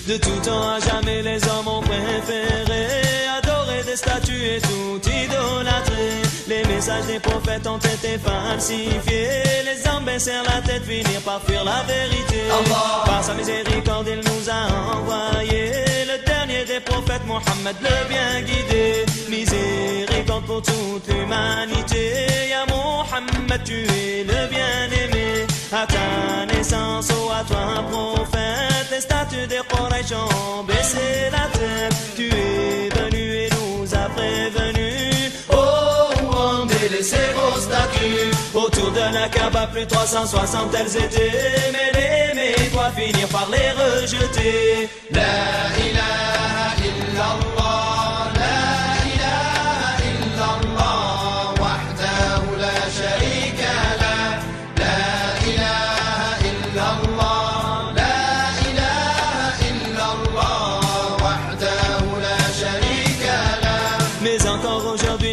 De tout temps à jamais, les hommes ont préféré adorer des statues et tout idolâtrer. Les messages des prophètes ont été falsifiés. Les hommes baissèrent la tête, finirent par fuir la vérité. Allah. Par sa miséricorde, il nous a envoyé le dernier des prophètes, Mohammed, le bien guidé. Miséricorde pour toute l'humanité. Ya Mohammed, tu es le bien-aimé. À ta naissance, oh à toi prophète, les statues des Quraysh ont baissé la tête. Tu es venu et nous a prévenus. Oh, délaissez vos statues. Autour de la Kaaba, plus 360 elles étaient. Mais les toi finir par les rejeter. La ilaha illallah.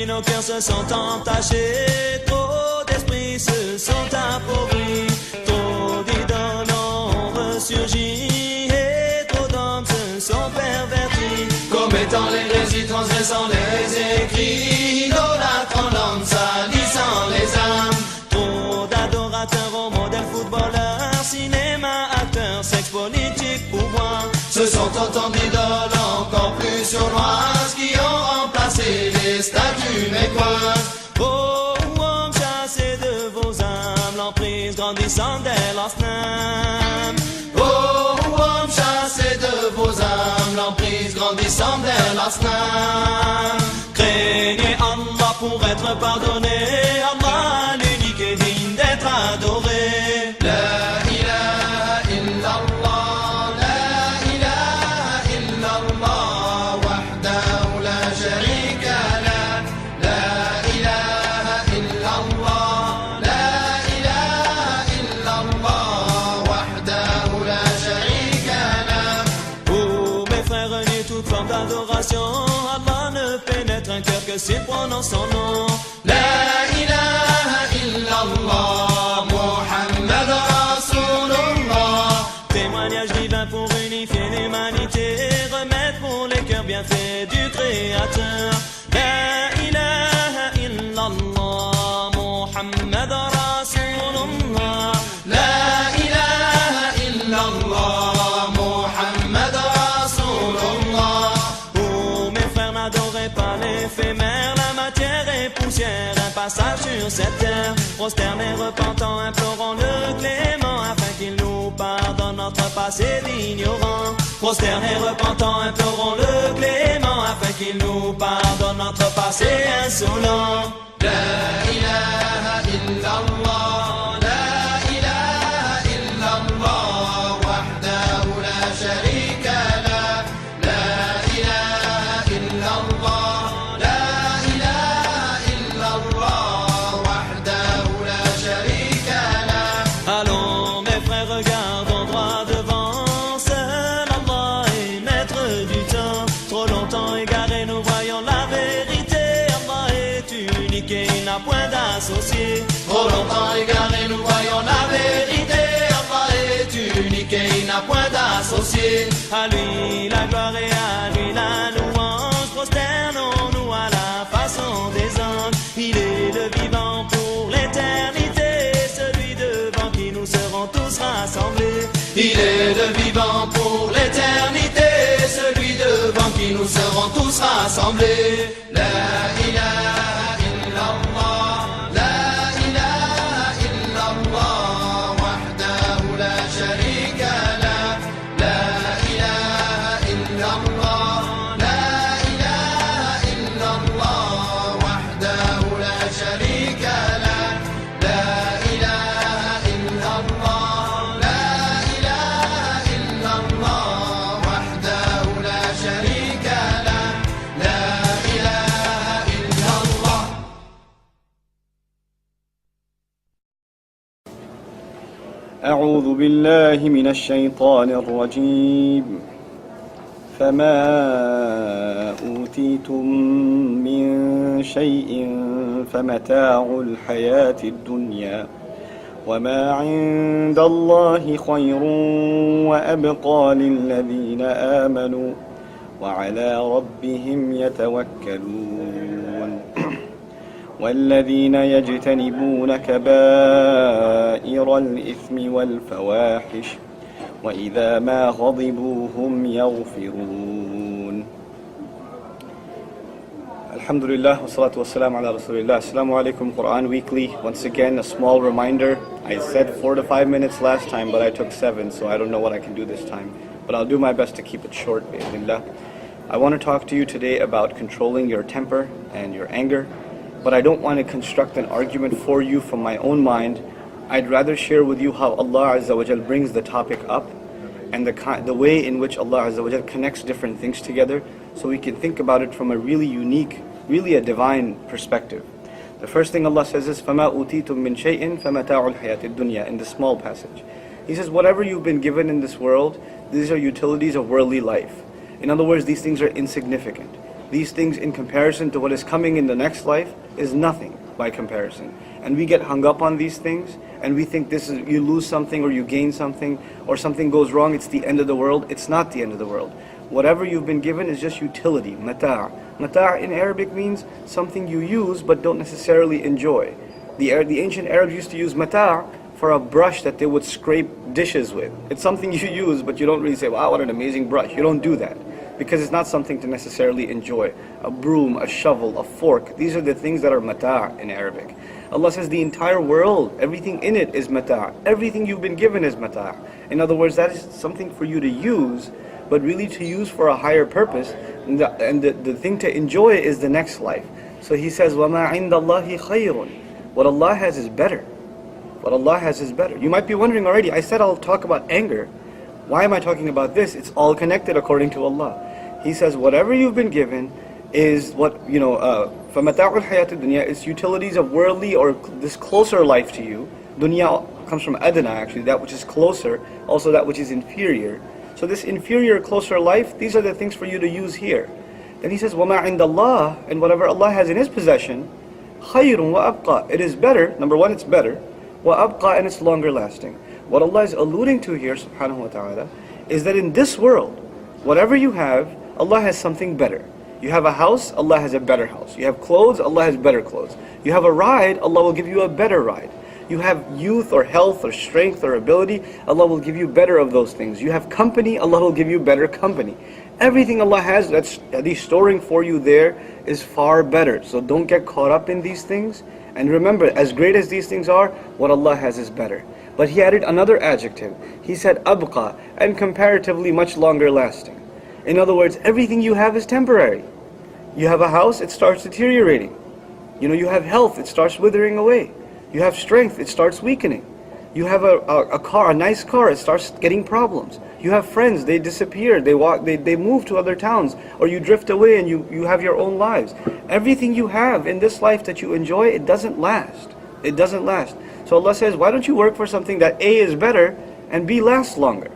Nos cœurs se sont entachés, trop d'esprits se sont appauvris, trop d'idoles ont ressurgi et trop d'hommes se sont pervertis. Commettant l'hérésie, transgressant les écrits, idolâtrant l'homme, salissant les âmes. Trop d'adorateurs aux modèles footballeurs, cinéma, acteurs, sexe, politique, pouvoir. Ce sont autant d'idoles encore plus sournoises qui ont remplacé les statues mécoises. Oh, hommes, chassez de vos âmes l'emprise grandissante de l'Asnam. Oh, hommes, chassez de vos âmes l'emprise grandissante de l'Asnam. Craignez Allah pour être pardonné. Allah, l'unique et digne d'être adoré. La ilaha illallah. Allah ne pénètre un cœur que s'il prononce son nom. La ilaha illallah, Muhammad Rasulullah. Témoignage divin pour unifier l'humanité, remettre pour les cœurs bienfaits du Créateur. La ilaha illallah, Muhammad Rasulullah. La ilaha illallah, Muhammad Rasulullah. N'adorez pas l'éphémère, la matière est poussière, un passage sur cette terre. Prosternés, repentants, implorons le clément, afin qu'il nous pardonne notre passé d'ignorant. Prosternés, repentants, implorons le clément, afin qu'il nous pardonne notre passé insolent. La ilaha illallah, la ilaha illallah, wahdahu la sharika lah. La ilaha illallah, la ilaha illallah, wahdahu la sharika lah. Allons mes frères, regardons droit devant, seul Allah est maître du temps. Trop longtemps égarés, nous voyons la vérité. Allah est unique et il n'a point d'associé. Trop longtemps égarés, nous voyons la vérité. Allah est unique et il n'a point d'associé. À lui la gloire et à lui la louange. Prosternons-nous à la façon des anges. Il est le vivant pour l'éternité, celui devant qui nous serons tous rassemblés. Il est le vivant pour l'éternité, celui devant qui nous serons tous rassemblés. La ilaha illallah, la ilaha illallah, wahdahu la sharika lah. La ilaha illallah, la ilaha illallah, wahdahu la sharika lah. La ilaha illallah, la ilaha illallah, wahdahu la sharika lah. La ilaha illallah. أعوذ بالله من الشيطان الرجيم. فما أوتيتم من شيء فمتاع الحياة الدنيا وما عند الله خير وأبقى للذين آمنوا وعلى ربهم يتوكلون والذين يجتنبون كبائر الإثم والفواحش وإذا ما غضبوا هم يغفرون. Alhamdulillah, wassalatu wassalamu ala rasulillah. Assalamu alaikum, Quran Weekly. Once again, a small reminder. I said 4 to 5 minutes last time, but I took 7, so I don't know what I can do this time. But I'll do my best to keep it short, bi'idhnillah. I want to talk to you today about controlling your temper and your anger, but I don't want to construct an argument for you from my own mind. I'd rather share with you how Allah Azza wa Jal brings the topic up and the way in which Allah Azza wa Jal connects different things together, so we can think about it from a really unique, really a divine perspective. The first thing Allah says is فَمَا أُوتِيتُم مِّن شَيْءٍ فَمَتَاعُ الْحَيَاةِ الدُّنْيَا, in the small passage. He says, whatever you've been given in this world, these are utilities of worldly life. In other words, these things are insignificant. These things, in comparison to what is coming in the next life, is nothing by comparison. And we get hung up on these things, and we think this is, you lose something or you gain something, or something goes wrong, it's the end of the world. It's not the end of the world. Whatever you've been given is just utility, mata'. Mata' in Arabic means something you use but don't necessarily enjoy. The ancient Arabs used to use mata' for a brush that they would scrape dishes with. It's something you use, but you don't really say, wow, what an amazing brush. You don't do that, because it's not something to necessarily enjoy. A broom, a shovel, a fork, these are the things that are mata' in Arabic. Allah says the entire world, everything in it is mata'. Everything you've been given is mata'. In other words, that is something for you to use, but really to use for a higher purpose. And the thing to enjoy is the next life. So he says, وَمَا عِنْدَ اللَّهِ خَيْرٌ. What Allah has is better. What Allah has is better. You might be wondering already, I said I'll talk about anger. Why am I talking about this? It's all connected according to Allah. He says, whatever you've been given is what, فَمَتَاعُ الْحَيَاةِ الدُّنْيَا, it's utilities of worldly or this closer life to you. Dunya comes from adna, actually, that which is closer, also that which is inferior. So this inferior, closer life, these are the things for you to use here. Then he says, وَمَا عِنْدَ اللَّهِ, and whatever Allah has in His possession, خَيْرٌ وَأَبْقَى, it is better. Number one, it's better. وَأَبْقَى, and it's longer lasting. What Allah is alluding to here, subhanahu wa ta'ala, is that in this world, whatever you have, Allah has something better. You have a house, Allah has a better house. You have clothes, Allah has better clothes. You have a ride, Allah will give you a better ride. You have youth or health or strength or ability, Allah will give you better of those things. You have company, Allah will give you better company. Everything Allah has that's He's storing for you there is far better. So don't get caught up in these things. And remember, as great as these things are, what Allah has is better. But he added another adjective. He said abqa, and comparatively much longer lasting. In other words, everything you have is temporary. You have a house, it starts deteriorating. You have health, it starts withering away. You have strength, it starts weakening. You have a car, a nice car, it starts getting problems. You have friends, they disappear, they move to other towns, or you drift away and you have your own lives. Everything you have in this life that you enjoy, it doesn't last. It doesn't last. So Allah says, why don't you work for something that A is better and B lasts longer?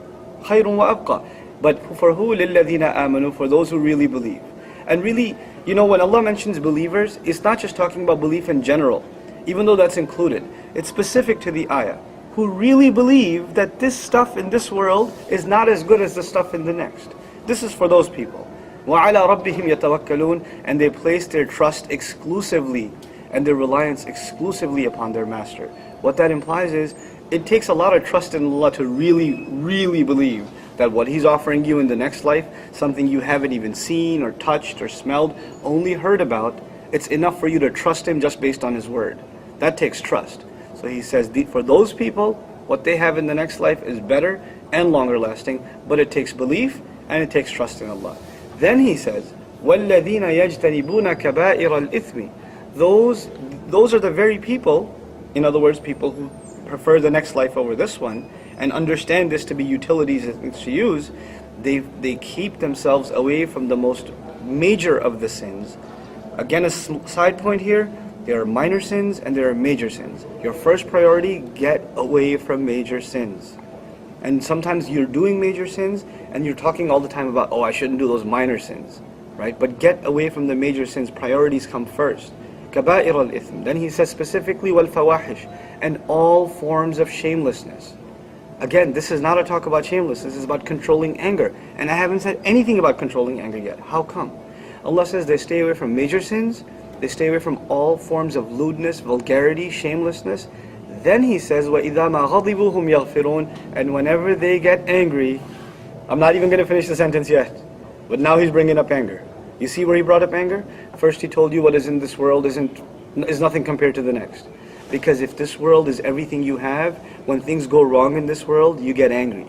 خَيْرٌ وَأَبْقَى. But for who? لِلَّذِينَ آمَنُوا, for those who really believe. And really, when Allah mentions believers, it's not just talking about belief in general, even though that's included. It's specific to the ayah. Who really believe that this stuff in this world is not as good as the stuff in the next. This is for those people. وَعَلَىٰ رَبِّهِمْ يَتَوَكَّلُونَ, and they place their trust exclusively and their reliance exclusively upon their master. What that implies is, it takes a lot of trust in Allah to really, really believe that what He's offering you in the next life, something you haven't even seen or touched or smelled, only heard about, it's enough for you to trust Him just based on His word. That takes trust. So he says, for those people, what they have in the next life is better and longer lasting, but it takes belief and it takes trust in Allah. Then he says, وَالَّذِينَ يَجْتَنِبُونَ كَبَائِرَ الْإِثْمِ, those are the very people, in other words, people who prefer the next life over this one, and understand this to be utilities and things to use, they keep themselves away from the most major of the sins. Again, a side point here, there are minor sins and there are major sins. Your first priority, get away from major sins. And sometimes you're doing major sins and you're talking all the time about, I shouldn't do those minor sins, right? But get away from the major sins. Priorities come first. كَبَائِرَ الْإِثْمِ. Then he says specifically وَالْفَوَاحِشِ, and all forms of shamelessness. Again, this is not a talk about shamelessness, this is about controlling anger. And I haven't said anything about controlling anger yet. How come? Allah says they stay away from major sins, they stay away from all forms of lewdness, vulgarity, shamelessness. Then he says, وَإِذَا مَا غَضِبُوا هُمْ يَغْفِرُونَ, and whenever they get angry, I'm not even going to finish the sentence yet, but now he's bringing up anger. You see where he brought up anger? First he told you what is in this world is nothing compared to the next. Because if this world is everything you have, when things go wrong in this world, you get angry.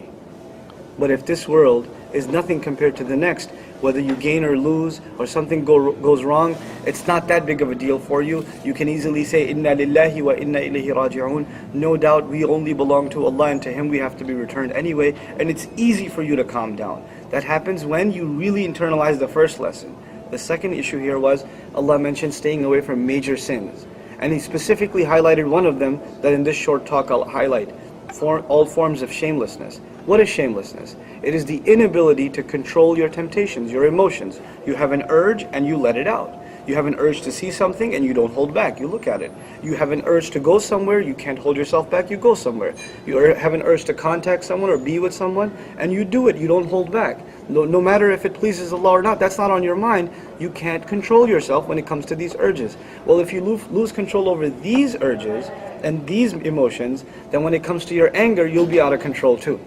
But if this world is nothing compared to the next, whether you gain or lose, or something goes wrong, it's not that big of a deal for you. You can easily say, Inna lillahi wa inna ilayhi raji'un. No doubt we only belong to Allah, and to Him we have to be returned anyway. And it's easy for you to calm down. That happens when you really internalize the first lesson. The second issue here was, Allah mentioned staying away from major sins. And He specifically highlighted one of them that in this short talk I'll highlight. All forms of shamelessness. What is shamelessness? It is the inability to control your temptations, your emotions. You have an urge and you let it out. You have an urge to see something and you don't hold back, you look at it. You have an urge to go somewhere, you can't hold yourself back, you go somewhere. You have an urge to contact someone or be with someone, and you do it, you don't hold back. No matter if it pleases Allah or not, that's not on your mind. You can't control yourself when it comes to these urges. Well, if you lose control over these urges and these emotions, then when it comes to your anger, you'll be out of control too.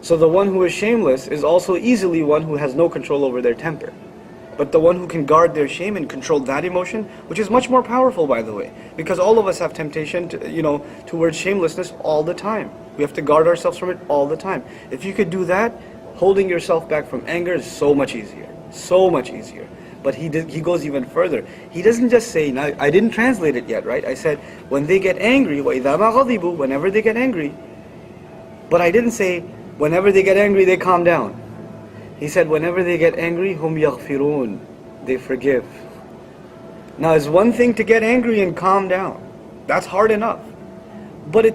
So the one who is shameless is also easily one who has no control over their temper. But the one who can guard their shame and control that emotion, which is much more powerful, by the way, because all of us have temptation towards shamelessness all the time. We have to guard ourselves from it all the time. If you could do that, holding yourself back from anger is so much easier. So much easier. But he goes even further. He doesn't just say, now I didn't translate it yet, right? I said, when they get angry, وَإِذَا مَا غَضِبُوا, whenever they get angry. But I didn't say, whenever they get angry, they calm down. He said, whenever they get angry, هُمْ يَغْفِرُونَ, they forgive. Now it's one thing to get angry and calm down. That's hard enough. But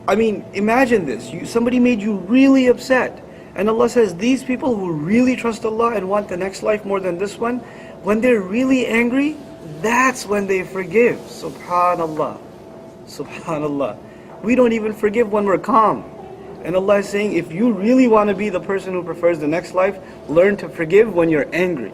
imagine this. Somebody made you really upset. And Allah says, these people who really trust Allah and want the next life more than this one, when they're really angry, that's when they forgive. Subhanallah. Subhanallah. We don't even forgive when we're calm. And Allah is saying, if you really want to be the person who prefers the next life, learn to forgive when you're angry.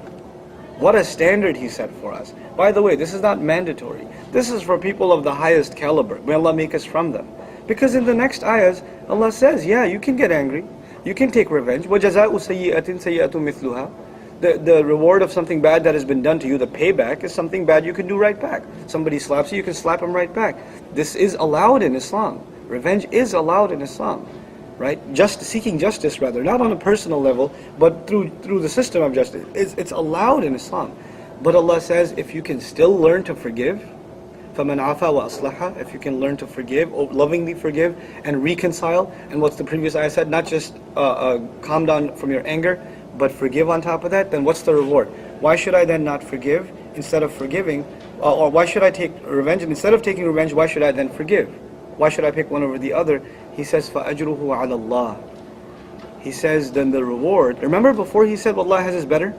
What a standard He set for us. By the way, this is not mandatory. This is for people of the highest caliber. May Allah make us from them. Because in the next ayahs, Allah says, yeah, you can get angry. You can take revenge. وَجَزَاءُ سَيِّئَةٍ سَيِّئَةٌ مِثْلُهَا. The reward of something bad that has been done to you, the payback, is something bad you can do right back. Somebody slaps you can slap him right back. This is allowed in Islam. Revenge is allowed in Islam. Right? Seeking justice rather, not on a personal level, but through the system of justice. It's allowed in Islam. But Allah says, if you can still learn to forgive, فَمَنْ عَفَى وَأَصْلَحَ, if you can learn to forgive, lovingly forgive, and reconcile, and what's the previous ayah said, not just calm down from your anger, but forgive on top of that, then what's the reward? Why should I then not forgive instead of forgiving? Or why should I take revenge? And instead of taking revenge, why should I then forgive? Why should I pick one over the other? He says, فَأَجْرُهُ عَلَى اللَّهِ. He says, then the reward. Remember before He said what Allah has is better?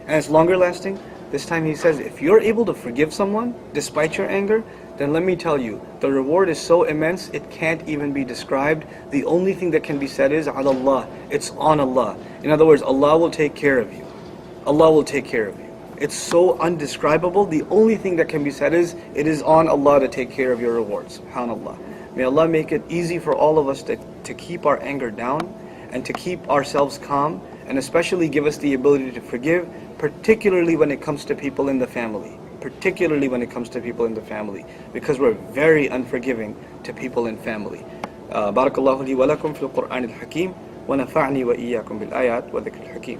And it's longer lasting? This time He says, if you're able to forgive someone despite your anger, then let me tell you, the reward is so immense, it can't even be described. The only thing that can be said is, عَلَى اللَّهِ. It's on Allah. In other words, Allah will take care of you. Allah will take care of you. It's so undescribable. The only thing that can be said is, it is on Allah to take care of your rewards. SubhanAllah. May Allah make it easy for all of us to keep our anger down and to keep ourselves calm, and especially give us the ability to forgive, particularly when it comes to people in the family. Particularly when it comes to people in the family, because we're very unforgiving to people in family. Barakallahu li wa lakum fil Qur'an al-Hakim, wa nafa'ni wa iyyakum bil ayat wa dhikr al-Hakim.